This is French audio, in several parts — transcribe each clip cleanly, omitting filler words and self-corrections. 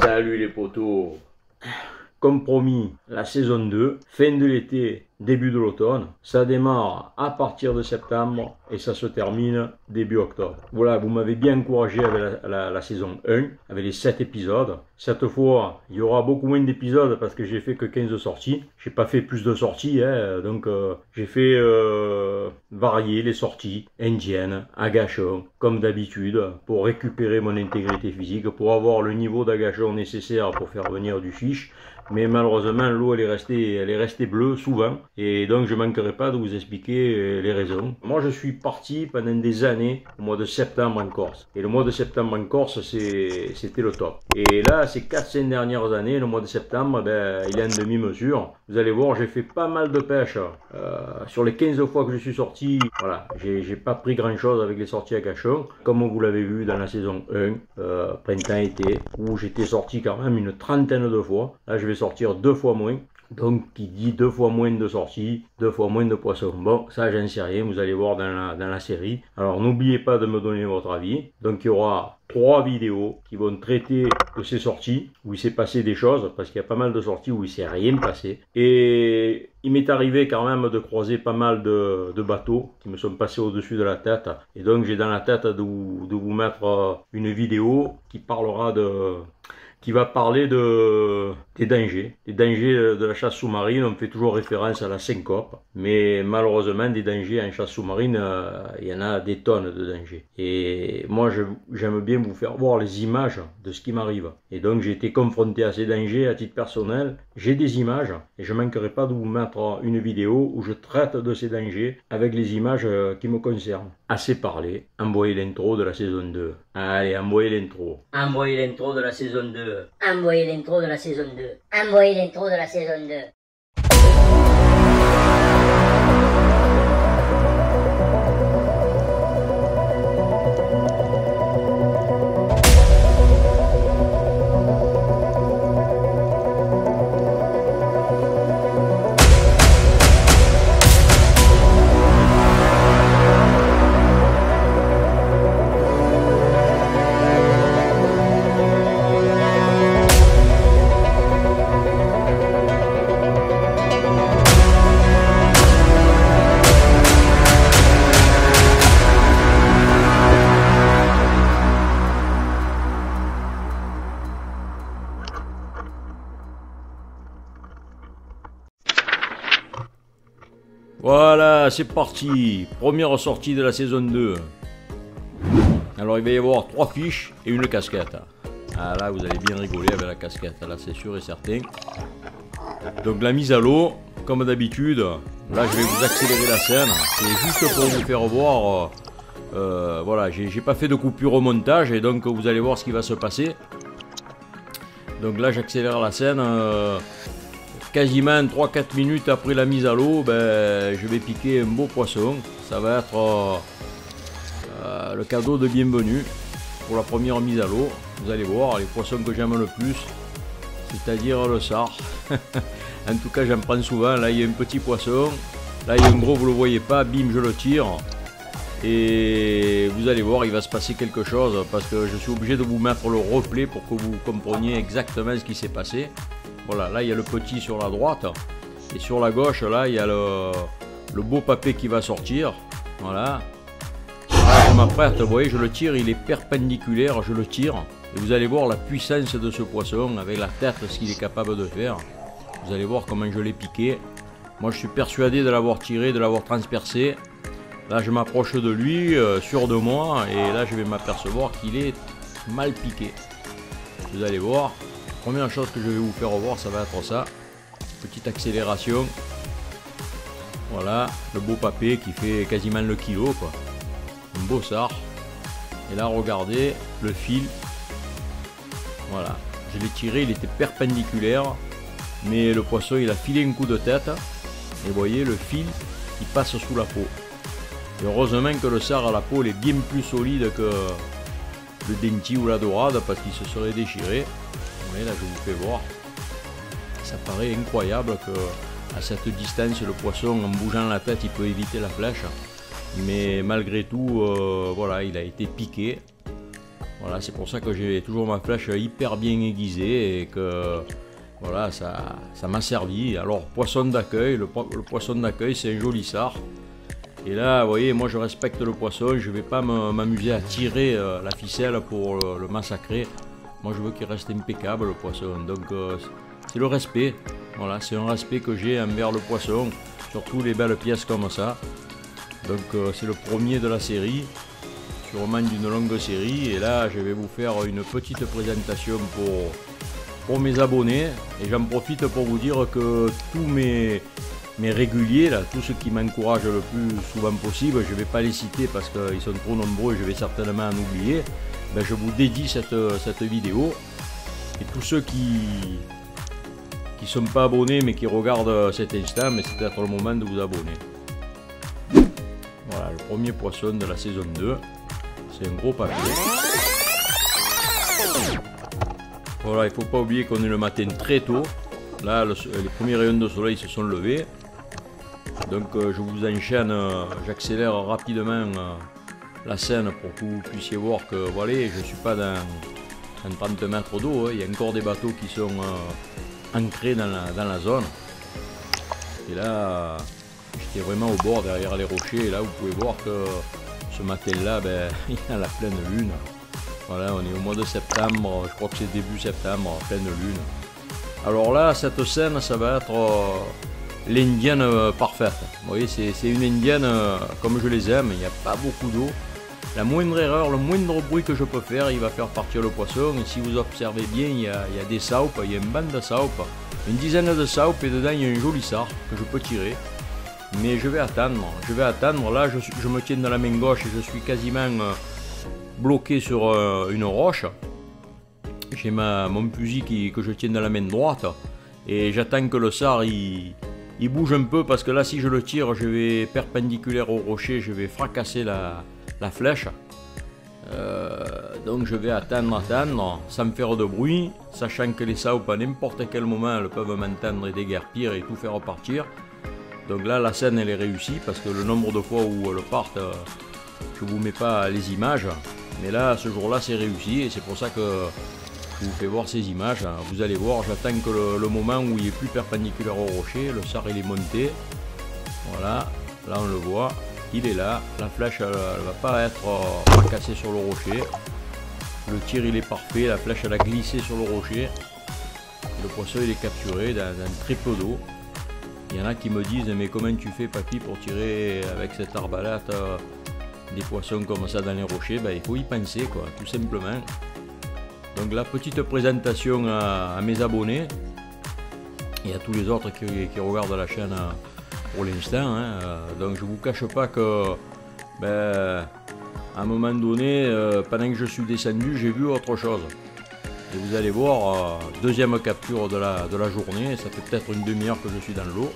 Salut les potos. Comme promis, la saison 2, fin de l'été, début de l'automne. Ça démarre à partir de septembre et ça se termine début octobre. Voilà, vous m'avez bien encouragé avec la saison 1, avec les 7 épisodes. Cette fois, il y aura beaucoup moins d'épisodes parce que j'ai fait que 15 sorties. J'ai pas fait plus de sorties, donc j'ai fait varier les sorties indiennes, agachons, comme d'habitude, pour récupérer mon intégrité physique, pour avoir le niveau d'agachon nécessaire pour faire venir du fiche. Mais malheureusement, l'eau elle est restée bleue souvent, et donc je manquerai pas de vous expliquer les raisons. Moi, je suis parti pendant des années au mois de septembre en Corse, et le mois de septembre en Corse, c'était le top. Et là, ces 4-5 dernières années, le mois de septembre, il est en demi-mesure. Vous allez voir, j'ai fait pas mal de pêche. Sur les 15 fois que je suis sorti, voilà, j'ai pas pris grand chose avec les sorties à cachon, comme vous l'avez vu dans la saison 1, printemps-été, où j'étais sorti quand même une trentaine de fois. Là, je vais sortir 2 fois moins. Donc, qui dit 2 fois moins de sorties, 2 fois moins de poissons. Bon, ça, j'en sais rien, vous allez voir dans la série. Alors, n'oubliez pas de me donner votre avis. Donc, il y aura 3 vidéos qui vont traiter de ces sorties, où il s'est passé des choses, parce qu'il y a pas mal de sorties où il s'est rien passé. Et il m'est arrivé quand même de croiser pas mal de bateaux qui me sont passés au-dessus de la tête. Et donc, j'ai dans la tête de vous mettre une vidéo qui parlera qui va parler des dangers. Les dangers de la chasse sous-marine, on fait toujours référence à la syncope, mais malheureusement, des dangers en chasse sous-marine, il y en a des tonnes de dangers. Et moi, j'aime bien vous faire voir les images de ce qui m'arrive. Et donc, j'ai été confronté à ces dangers à titre personnel. J'ai des images, et je ne manquerai pas de vous mettre une vidéo où je traite de ces dangers avec les images qui me concernent. Assez parlé, envoyez l'intro de la saison 2. Allez, envoyez l'intro. Envoyez l'intro de la saison 2. Envoyez l'intro de la saison 2. Envoyez l'intro de la saison 2. Voilà, c'est parti. Première sortie de la saison 2. Alors, il va y avoir 3 fiches et une casquette. Ah là, vous allez bien rigoler avec la casquette. Là, c'est sûr et certain. Donc, la mise à l'eau, comme d'habitude. Là, je vais vous accélérer la scène. C'est juste pour vous faire voir. Voilà, j'ai pas fait de coupure au montage. Et donc, vous allez voir ce qui va se passer. Donc là, j'accélère la scène. Quasiment 3-4 minutes après la mise à l'eau, je vais piquer un beau poisson. Ça va être le cadeau de bienvenue pour la première mise à l'eau. Vous allez voir les poissons que j'aime le plus, c'est-à-dire le sard. En tout cas, j'en prends souvent. Là, il y a un petit poisson. Là, il y a un gros, vous ne le voyez pas. Bim, je le tire. Et vous allez voir, il va se passer quelque chose parce que je suis obligé de vous mettre le replay pour que vous compreniez exactement ce qui s'est passé. Voilà, là il y a le petit sur la droite et sur la gauche là il y a le beau papé qui va sortir. Voilà. Là, je m'apprête, vous voyez, je le tire, il est perpendiculaire, je le tire. Et vous allez voir la puissance de ce poisson avec la tête, ce qu'il est capable de faire. Vous allez voir comment je l'ai piqué. Moi je suis persuadé de l'avoir tiré, de l'avoir transpercé. Là je m'approche de lui, sûr de moi, et là je vais m'apercevoir qu'il est mal piqué. Vous allez voir. Première chose que je vais vous faire voir, ça va être ça. Petite accélération. Voilà, le beau papé qui fait quasiment le kilo, quoi. Un beau sard. Et là, regardez, le fil. Voilà, je l'ai tiré, il était perpendiculaire. Mais le poisson, il a filé un coup de tête. Et vous voyez, le fil, il passe sous la peau. Et heureusement que le sard à la peau, il est bien plus solide que le denti ou la dorade, parce qu'il se serait déchiré. Oui, là je vous fais voir, ça paraît incroyable que à cette distance le poisson en bougeant la tête il peut éviter la flèche, mais malgré tout voilà, il a été piqué Voilà, c'est pour ça que j'ai toujours ma flèche hyper bien aiguisée et que voilà, ça m'a servi. Alors, poisson d'accueil, le poisson d'accueil, c'est un joli sard. Et là, vous voyez, moi je respecte le poisson, je ne vais pas m'amuser à tirer la ficelle pour le massacrer. Moi je veux qu'il reste impeccable le poisson. Donc c'est le respect. Voilà, c'est un respect que j'ai envers le poisson, surtout les belles pièces comme ça. Donc c'est le premier de la série, sûrement d'une longue série. Et là, je vais vous faire une petite présentation pour mes abonnés. Et j'en profite pour vous dire que tous mes réguliers, là, tous ceux qui m'encouragent le plus souvent possible, je ne vais pas les citer parce qu'ils sont trop nombreux et je vais certainement en oublier. Ben, je vous dédie cette vidéo. Et tous ceux qui sont pas abonnés mais qui regardent cet instant, mais c'est peut-être le moment de vous abonner. Voilà, le premier poisson de la saison 2. C'est un gros papier. Voilà, il ne faut pas oublier qu'on est le matin très tôt. Là, les premiers rayons de soleil se sont levés. Donc je vous enchaîne, j'accélère rapidement la scène pour que vous puissiez voir que voilà, je ne suis pas dans 30 mètres d'eau, hein. Il y a encore des bateaux qui sont ancrés dans la zone. Et là, j'étais vraiment au bord derrière les rochers. Et là, vous pouvez voir que ce matin-là, ben, il y a la pleine lune. Voilà, on est au mois de septembre, je crois que c'est début septembre, pleine lune. Alors là, cette scène, ça va être l'indienne parfaite. Vous voyez, c'est une indienne comme je les aime, il n'y a pas beaucoup d'eau. La moindre erreur, le moindre bruit que je peux faire, il va faire partir le poisson. Et si vous observez bien, il y a des saupes, il y a une bande de saupes, une dizaine de saupes et dedans il y a un joli sard que je peux tirer. Mais je vais attendre, là je me tiens dans la main gauche et je suis quasiment bloqué sur une roche. J'ai mon fusil que je tiens dans la main droite et j'attends que le sard il bouge un peu parce que là si je le tire je vais perpendiculaire au rocher, je vais fracasser la flèche. Donc je vais attendre sans me faire de bruit, sachant que les saupes à n'importe quel moment elles peuvent m'entendre et déguerpir et tout faire repartir. Donc là la scène elle est réussie parce que le nombre de fois où elles partent, je vous mets pas les images, mais là ce jour là c'est réussi et c'est pour ça que je vous fais voir ces images. Vous allez voir, j'attends que le moment où il est plus perpendiculaire au rocher, le sard il est monté. Voilà, là on le voit, il est là, la flèche elle va pas être fracassée sur le rocher. Le tir il est parfait, la flèche elle a glissé sur le rocher. Le poisson il est capturé dans très peu d'eau. Il y en a qui me disent mais comment tu fais papy pour tirer avec cette arbalète des poissons comme ça dans les rochers? Ben, il faut y penser quoi, tout simplement. Donc la petite présentation à mes abonnés et à tous les autres qui regardent la chaîne pour l'instant. Hein. Donc je ne vous cache pas que à un moment donné, pendant que je suis descendu, j'ai vu autre chose. Et vous allez voir, deuxième capture de la journée, ça fait peut-être une demi-heure que je suis dans l'eau.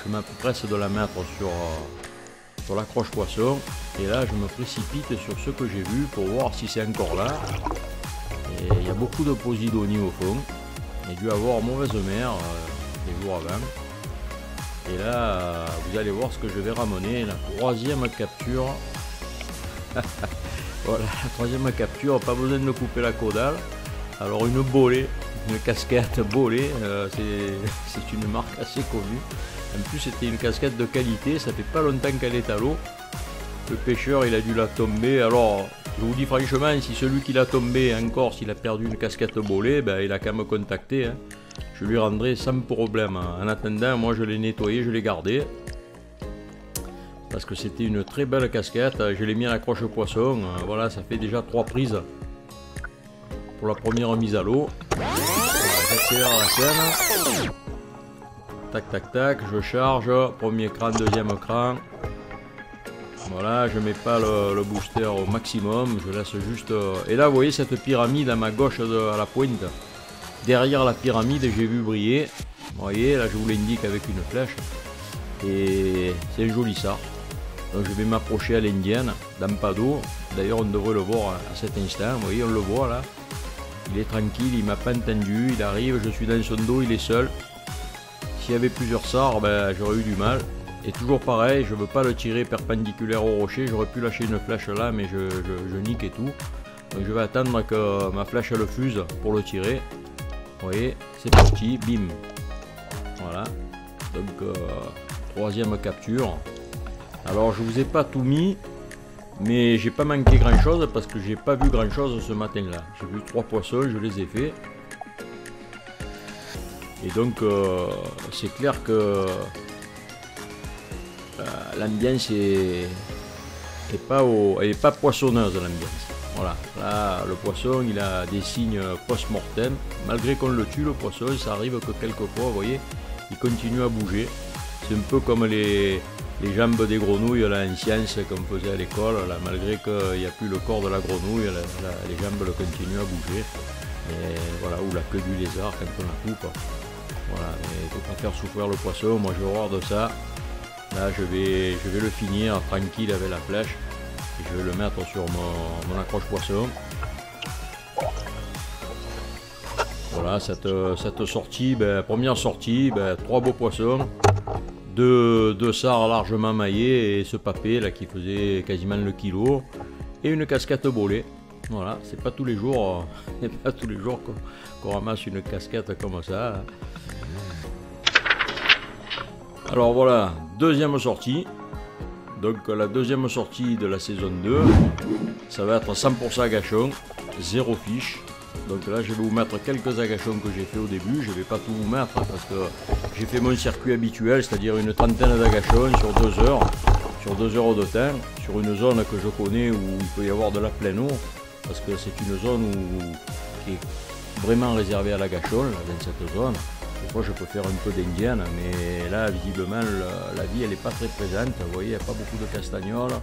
Je m'empresse de la mettre sur l'accroche poisson et là je me précipite sur ce que j'ai vu pour voir si c'est encore là. Et il y a beaucoup de posidonie au fond. Il y a dû avoir mauvaise mer les jours avant. Et là, vous allez voir ce que je vais ramener. La troisième capture. Voilà, la troisième capture. Pas besoin de couper la caudale. Alors une bolée, une casquette bolée. C'est une marque assez connue. En plus, c'était une casquette de qualité. Ça fait pas longtemps qu'elle est à l'eau. Le pêcheur, il a dû la tomber. Alors, je vous dis franchement, si celui qui l'a tombé encore, s'il a perdu une casquette bolée, ben, il a qu'à me contacter. Hein. Je lui rendrai sans problème. En attendant, moi je l'ai nettoyé, je l'ai gardé. Parce que c'était une très belle casquette. Je l'ai mis à l'accroche poisson. Voilà, ça fait déjà 3 prises pour la première mise à l'eau. J'accélère la scène. Tac, tac, tac, je charge. Premier cran, deuxième cran. Voilà, je mets pas le booster au maximum, je laisse juste... Et là, vous voyez cette pyramide à ma gauche à la pointe. Derrière la pyramide, j'ai vu briller. Vous voyez, là, je vous l'indique avec une flèche. Et c'est un joli sard. Donc, je vais m'approcher à l'indienne, dans pas d'eau. D'ailleurs, on devrait le voir à cet instant. Vous voyez, on le voit là. Il est tranquille, il m'a pas entendu. Il arrive, je suis dans son dos, il est seul. S'il y avait plusieurs sards, ben, j'aurais eu du mal. Et toujours pareil, je ne veux pas le tirer perpendiculaire au rocher, j'aurais pu lâcher une flèche là, mais je nique et tout. Donc je vais attendre que ma flèche le fuse pour le tirer. Vous voyez, c'est parti, bim. Voilà. Donc troisième capture. Alors je vous ai pas tout mis, mais j'ai pas manqué grand chose parce que j'ai pas vu grand chose ce matin là. J'ai vu 3 poissons, je les ai faits. Et donc c'est clair que l'ambiance est pas poissonneuse l'ambiance. Voilà, là le poisson il a des signes post-mortem. Malgré qu'on le tue le poisson, ça arrive que quelquefois, vous voyez, il continue à bouger. C'est un peu comme les jambes des grenouilles là en science qu'on faisait à l'école. Là, malgré qu'il n'y a plus le corps de la grenouille, les jambes le continuent à bouger. Et voilà, ou la queue du lézard quand on la coupe. Voilà, il ne faut pas faire souffrir le poisson. Moi j'ai horreur de ça. Là je vais le finir tranquille avec la flèche. Et je vais le mettre sur mon accroche poisson. Voilà, cette sortie, première sortie, 3 beaux poissons, 2 sards largement maillés et ce papé là qui faisait quasiment le kilo et une casquette bolée. Voilà, c'est pas tous les jours, qu'on ramasse une casquette comme ça. Alors voilà, deuxième sortie. Donc la deuxième sortie de la saison 2, ça va être 100% agachon, 0 fiche. Donc là je vais vous mettre quelques agachons que j'ai fait au début, je ne vais pas tout vous mettre parce que j'ai fait mon circuit habituel, c'est-à-dire une trentaine d'agachons sur 2 heures, sur 2 heures de temps, sur une zone que je connais où il peut y avoir de la pleine eau, parce que c'est une zone qui est vraiment réservée à l'agachon, dans cette zone. Des fois je peux faire un peu d'indienne, mais là visiblement la vie elle n'est pas très présente. Vous voyez, il n'y a pas beaucoup de castagnols,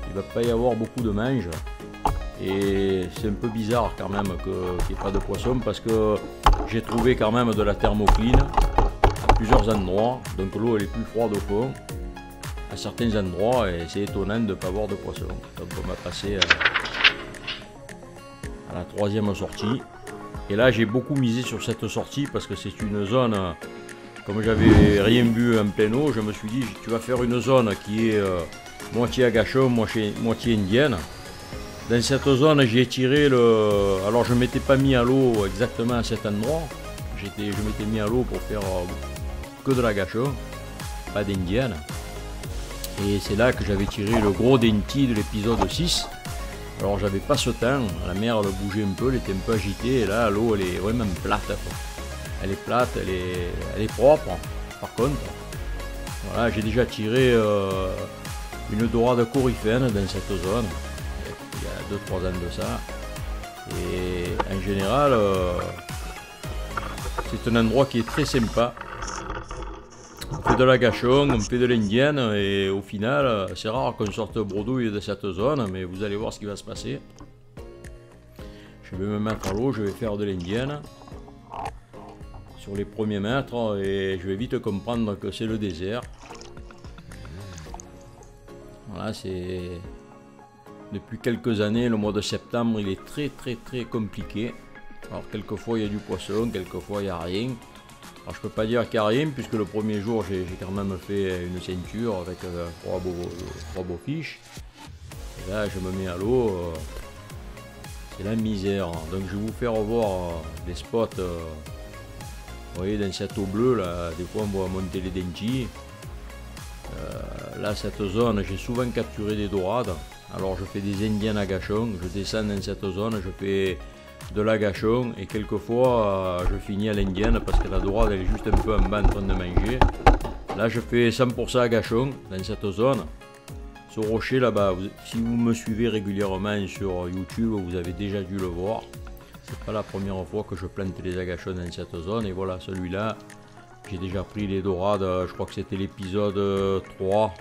il ne va pas y avoir beaucoup de mange. Et c'est un peu bizarre quand même qu'il n'y ait pas de poisson parce que j'ai trouvé quand même de la thermocline à plusieurs endroits. Donc l'eau elle est plus froide au fond à certains endroits et c'est étonnant de ne pas avoir de poisson. Donc on va passer à la troisième sortie. Et là j'ai beaucoup misé sur cette sortie parce que c'est une zone, comme j'avais rien vu en pleine eau, je me suis dit tu vas faire une zone qui est moitié agachon, moitié indienne. Dans cette zone j'ai tiré alors je ne m'étais pas mis à l'eau exactement à cet endroit, je m'étais mis à l'eau pour faire que de l'agachon, pas d'indienne. Et c'est là que j'avais tiré le gros denti de l'épisode 6. Alors j'avais pas ce temps, la mer elle bougeait un peu, elle était un peu agitée et là l'eau elle est vraiment plate. Elle est plate, elle est propre par contre. Voilà, j'ai déjà tiré une dorade coryphène dans cette zone, il y a 2-3 ans de ça. Et en général, c'est un endroit qui est très sympa. On fait de l'agachon, on fait de l'indienne et au final, c'est rare qu'on sorte bredouille de cette zone, mais vous allez voir ce qui va se passer. Je vais me mettre à l'eau, je vais faire de l'indienne sur les premiers mètres et je vais vite comprendre que c'est le désert. Voilà, c'est depuis quelques années, le mois de septembre, il est très compliqué. Alors quelquefois il y a du poisson, quelquefois il n'y a rien. Alors je peux pas dire qu'il n'y a rien puisque le premier jour j'ai quand même fait une ceinture avec 3 beaux fiches. Et là je me mets à l'eau, c'est la misère. Donc je vais vous faire voir les spots. Vous voyez dans cette eau bleue là, des fois on voit monter les dentis. Là cette zone j'ai souvent capturé des dorades. Alors je fais des indiennes agachons, je descends dans cette zone, je fais de l'agachon et quelquefois je finis à l'indienne parce que la dorade elle est juste un peu en bas en train de manger. Là je fais 100% agachon dans cette zone. Ce rocher là-bas, si vous me suivez régulièrement sur YouTube, vous avez déjà dû le voir. C'est pas la première fois que je plante les agachons dans cette zone et voilà celui-là. J'ai déjà pris les dorades, je crois que c'était l'épisode 3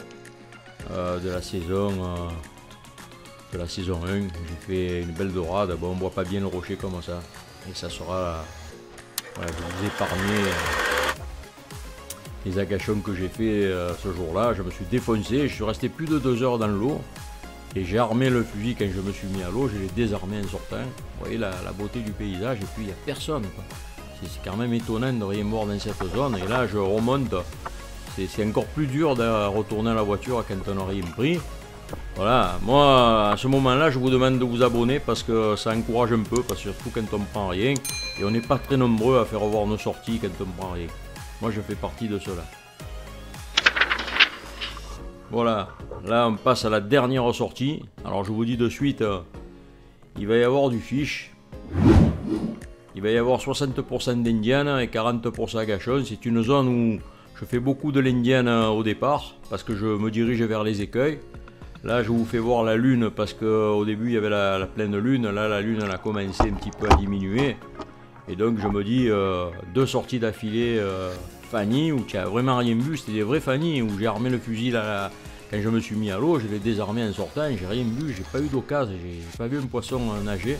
de la saison 1. J'ai fait une belle dorade. Bon, on voit pas bien le rocher comme ça. Et ça sera... Voilà, je vous épargner les agachons que j'ai fait ce jour-là. Je me suis défoncé, je suis resté plus de 2 heures dans l'eau. Et j'ai armé le fusil quand je me suis mis à l'eau, je l'ai désarmé en sortant. Vous voyez la beauté du paysage et puis il n'y a personne. C'est quand même étonnant de rien voir dans cette zone. Et là je remonte, c'est encore plus dur de retourner à la voiture quand on n'a rien pris. Voilà, moi à ce moment-là je vous demande de vous abonner parce que ça encourage un peu, parce que surtout quand on ne prend rien, et on n'est pas très nombreux à faire voir nos sorties quand on ne prend rien. Moi je fais partie de cela. Voilà, là on passe à la dernière sortie. Alors je vous dis de suite, il va y avoir du fiche. Il va y avoir 60% d'indienne et 40% agachon. C'est une zone où je fais beaucoup de l'indienne au départ, parce que je me dirige vers les écueils. Là je vous fais voir la lune parce qu'au début il y avait la pleine lune. Là la lune elle a commencé un petit peu à diminuer. Et donc je me dis, deux sorties d'affilée Fanny, où tu n'as vraiment rien vu, c'était des vrais Fanny, où j'ai armé le fusil là, quand je me suis mis à l'eau, je l'ai désarmé en sortant, j'ai rien vu, j'ai pas eu d'occasion, j'ai pas vu un poisson nager.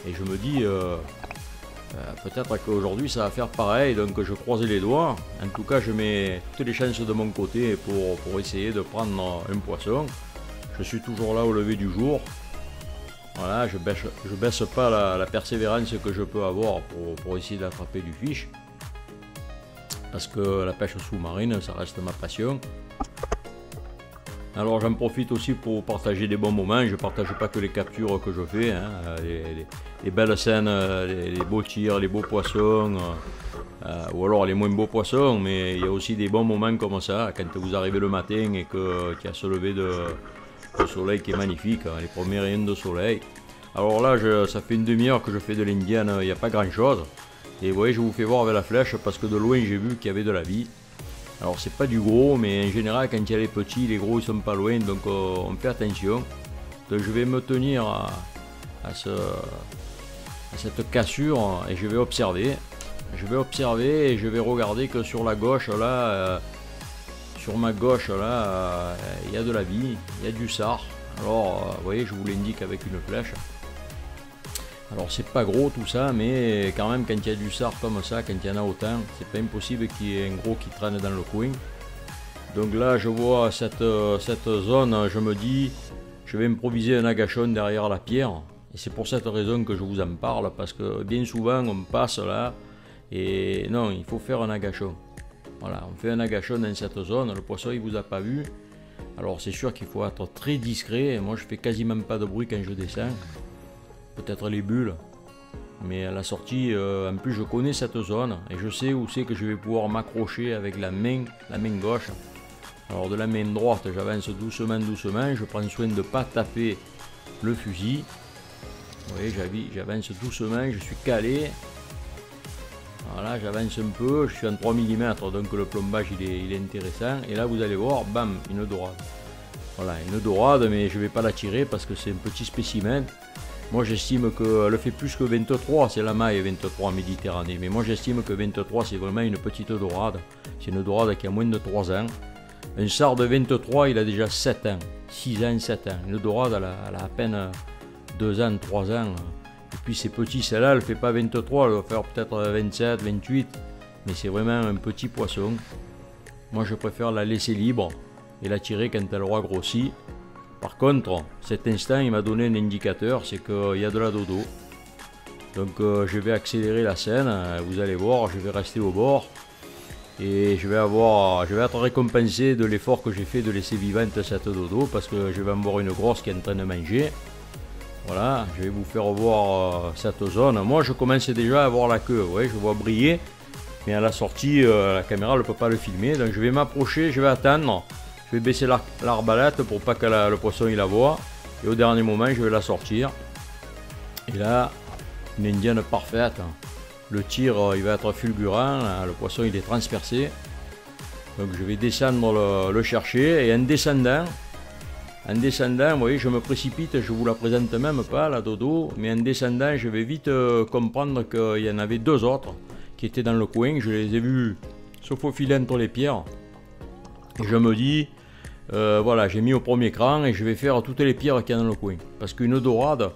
Et je me dis, peut-être qu'aujourd'hui ça va faire pareil, donc je croise les doigts. En tout cas je mets toutes les chances de mon côté pour essayer de prendre un poisson. Je suis toujours là au lever du jour. Voilà, je baisse pas la persévérance que je peux avoir pour essayer d'attraper du fiche. Parce que la pêche sous-marine, ça reste ma passion. Alors j'en profite aussi pour partager des bons moments. Je ne partage pas que les captures que je fais, hein, les belles scènes, les beaux tirs, les beaux poissons, ou alors les moins beaux poissons. Mais il y a aussi des bons moments comme ça, quand vous arrivez le matin et qu'il y a ce lever de soleil qui est magnifique, hein, les premiers rayons de soleil. Alors là, ça fait une demi-heure que je fais de l'indienne, il n'y a pas grand chose. Et vous voyez, je vous fais voir avec la flèche parce que de loin j'ai vu qu'il y avait de la vie. Alors c'est pas du gros, mais en général quand il y a les petits, les gros ils sont pas loin, donc on fait attention. Donc je vais me tenir à cette cassure et je vais observer. Je vais observer et je vais regarder que sur la gauche là, sur ma gauche là, il y a de la vie, il y a du sard. Alors vous voyez, je vous l'indique avec une flèche. Alors c'est pas gros tout ça, mais quand même quand il y a du sard comme ça, quand il y en a autant, c'est pas impossible qu'il y ait un gros qui traîne dans le coin. Donc là je vois cette zone, je me dis, je vais improviser un agachon derrière la pierre. Et c'est pour cette raison que je vous en parle, parce que bien souvent on passe là, et non, il faut faire un agachon. Voilà, on fait un agachon dans cette zone, le poisson il vous a pas vu. Alors c'est sûr qu'il faut être très discret, moi je fais quasiment pas de bruit quand je descends. Peut-être les bulles, mais à la sortie, en plus je connais cette zone et je sais où c'est que je vais pouvoir m'accrocher avec la main gauche. Alors de la main droite, j'avance doucement, je prends soin de ne pas taper le fusil. Vous voyez, j'avance doucement, je suis calé. Voilà, j'avance un peu, je suis en 3 mm, donc le plombage il est intéressant. Et là vous allez voir, bam, une dorade. Voilà, une dorade, mais je ne vais pas la tirer parce que c'est un petit spécimen. Moi j'estime qu'elle fait plus que 23, c'est la maille 23 en Méditerranée, mais moi j'estime que 23 c'est vraiment une petite dorade. C'est une dorade qui a moins de 3 ans. Un sard de 23 il a déjà 7 ans, 6 ans, 7 ans. Une dorade elle a à peine 2 ans, 3 ans. Et puis c'est petit, celle-là elle ne fait pas 23, elle va faire peut-être 27, 28. Mais c'est vraiment un petit poisson. Moi je préfère la laisser libre et la tirer quand elle aura grossi. Par contre, cet instant, il m'a donné un indicateur, c'est qu'il y a de la dodo. Donc je vais accélérer la scène, vous allez voir, je vais rester au bord. Et je vais être récompensé de l'effort que j'ai fait de laisser vivante cette dodo, parce que je vais en voir une grosse qui est en train de manger. Voilà, je vais vous faire voir cette zone. Moi, je commence déjà à voir la queue, vous voyez, je vois briller. Mais à la sortie, la caméra ne peut pas le filmer, donc je vais m'approcher, je vais attendre. Je vais baisser l'arbalète pour pas que le poisson il la voit. Et au dernier moment, je vais la sortir. Et là, une indienne parfaite. Le tir, il va être fulgurant. Le poisson, il est transpercé. Donc je vais descendre le chercher. Et en descendant, vous voyez, je me précipite. Je vous la présente même pas, la dodo. Mais en descendant, je vais vite comprendre qu'il y en avait 2 autres qui étaient dans le coin. Je les ai vus se faufiler entre les pierres. Et je me dis, voilà, j'ai mis au premier cran et je vais faire toutes les pierres qu'il y a dans le coin. Parce qu'une dorade,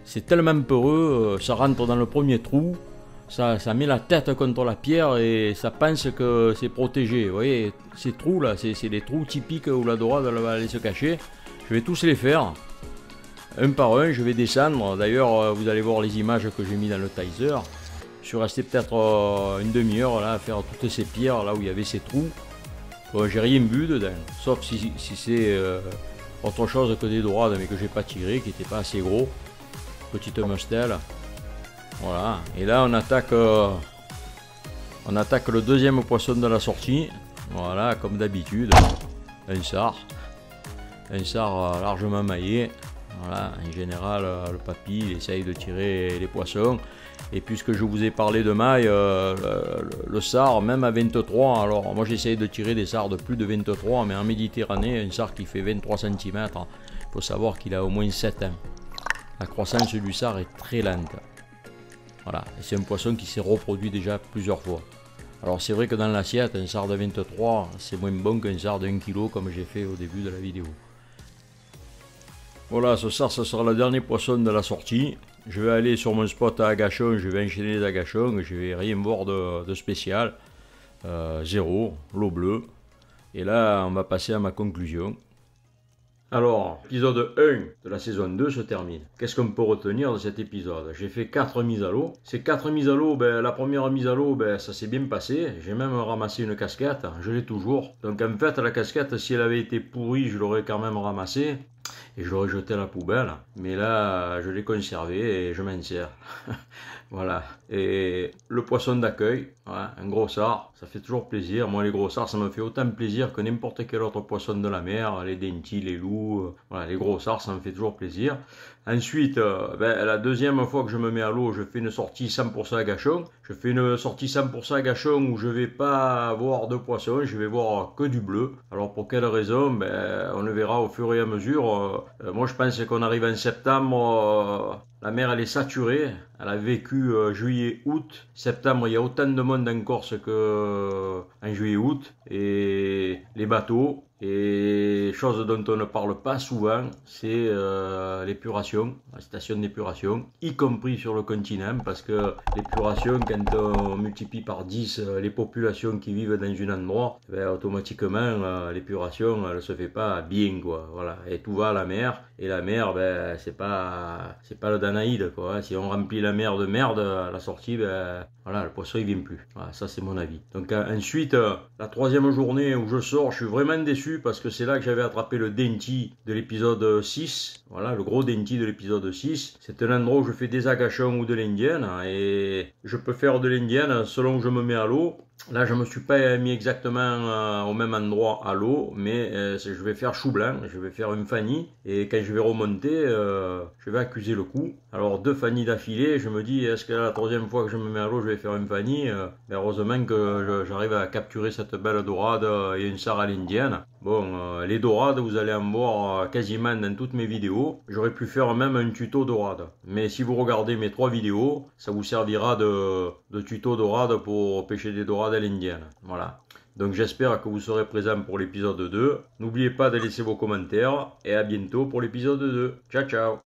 c'est tellement peureux, ça rentre dans le premier trou, ça met la tête contre la pierre et ça pense que c'est protégé. Vous voyez, ces trous là, c'est les trous typiques où la dorade elle va aller se cacher. Je vais tous les faire, un par un, je vais descendre. D'ailleurs, vous allez voir les images que j'ai mis dans le Tizer. Je suis resté peut-être une demi-heure là à faire toutes ces pierres là où il y avait ces trous. J'ai rien vu dedans, sauf si c'est autre chose que des dorades, mais que j'ai pas tiré, qui n'étaient pas assez gros. Petite mustelle. Voilà. Et là, on attaque le deuxième poisson de la sortie. Voilà, comme d'habitude. Un sard. Un sard largement maillé. Voilà, en général, le papy il essaye de tirer les poissons. Et puisque je vous ai parlé de maille, le sard, même à 23, alors moi j'essaye de tirer des sards de plus de 23, mais en Méditerranée, un sard qui fait 23 cm, il faut savoir qu'il a au moins 7 ans. La croissance du sard est très lente. Voilà, et c'est un poisson qui s'est reproduit déjà plusieurs fois. Alors c'est vrai que dans l'assiette, un sard de 23, c'est moins bon qu'un sard de 1 kg comme j'ai fait au début de la vidéo. Voilà, ce sard, ce sera le dernier poisson de la sortie. Je vais aller sur mon spot à agachons, je vais enchaîner les agachons, je vais rien voir de spécial. Zéro, l'eau bleue. Et là, on va passer à ma conclusion. Alors, l'épisode 1 de la saison 2 se termine. Qu'est-ce qu'on peut retenir de cet épisode? J'ai fait 4 mises à l'eau. Ces 4 mises à l'eau, la première mise à l'eau, ça s'est bien passé. J'ai même ramassé une casquette, je l'ai toujours. Donc en fait, la casquette, si elle avait été pourrie, je l'aurais quand même ramassée. Et je l'aurais jeté à la poubelle. Mais là, je l'ai conservé et je m'en sers. Voilà. Et le poisson d'accueil, voilà, un gros sard, ça fait toujours plaisir. Moi, les gros sards, ça me fait autant plaisir que n'importe quel autre poisson de la mer. Les dentis, les loups, voilà, les gros sards, ça me fait toujours plaisir. Ensuite, la deuxième fois que je me mets à l'eau, je fais une sortie 100% agachon. Je fais une sortie 100% agachon où je vais pas voir de poisson, je vais voir que du bleu. Alors pour quelle raison? On le verra au fur et à mesure. Moi, je pense qu'on arrive en septembre. La mer, elle est saturée. Elle a vécu juillet-août. Septembre, il y a autant de monde en Corse qu'en juillet-août. Et les bateaux. Et chose dont on ne parle pas souvent, c'est l'épuration, la station d'épuration, y compris sur le continent, parce que l'épuration, quand on multiplie par 10 les populations qui vivent dans un endroit, automatiquement l'épuration elle se fait pas bien, quoi. Voilà. Et tout va à la mer, et la mer, c'est pas le Danaïde, quoi. Si on remplit la mer de merde à la sortie, voilà, le poisson il vient plus. Voilà, ça c'est mon avis. Donc ensuite, la troisième journée où je sors, je suis vraiment déçu parce que c'est là que j'avais attrapé le denti de l'épisode 6. Voilà, le gros denti de l'épisode 6. C'est un endroit où je fais des agachons ou de l'indienne et je peux faire de l'indienne selon où je me mets à l'eau. Là, je me suis pas mis exactement au même endroit à l'eau, mais je vais faire chou blanc, je vais faire une fanny, et quand je vais remonter, je vais accuser le coup. Alors 2 fannies d'affilée, je me dis, est-ce que la troisième fois que je me mets à l'eau, je vais faire une fanny? Heureusement que j'arrive à capturer cette belle dorade et une sard à l'indienne. Bon, les dorades, vous allez en voir quasiment dans toutes mes vidéos. J'aurais pu faire même un tuto dorade. Mais si vous regardez mes 3 vidéos, ça vous servira de tuto dorade pour pêcher des dorades à l'indienne. Voilà. Donc j'espère que vous serez présents pour l'épisode 2. N'oubliez pas de laisser vos commentaires et à bientôt pour l'épisode 2. Ciao ciao.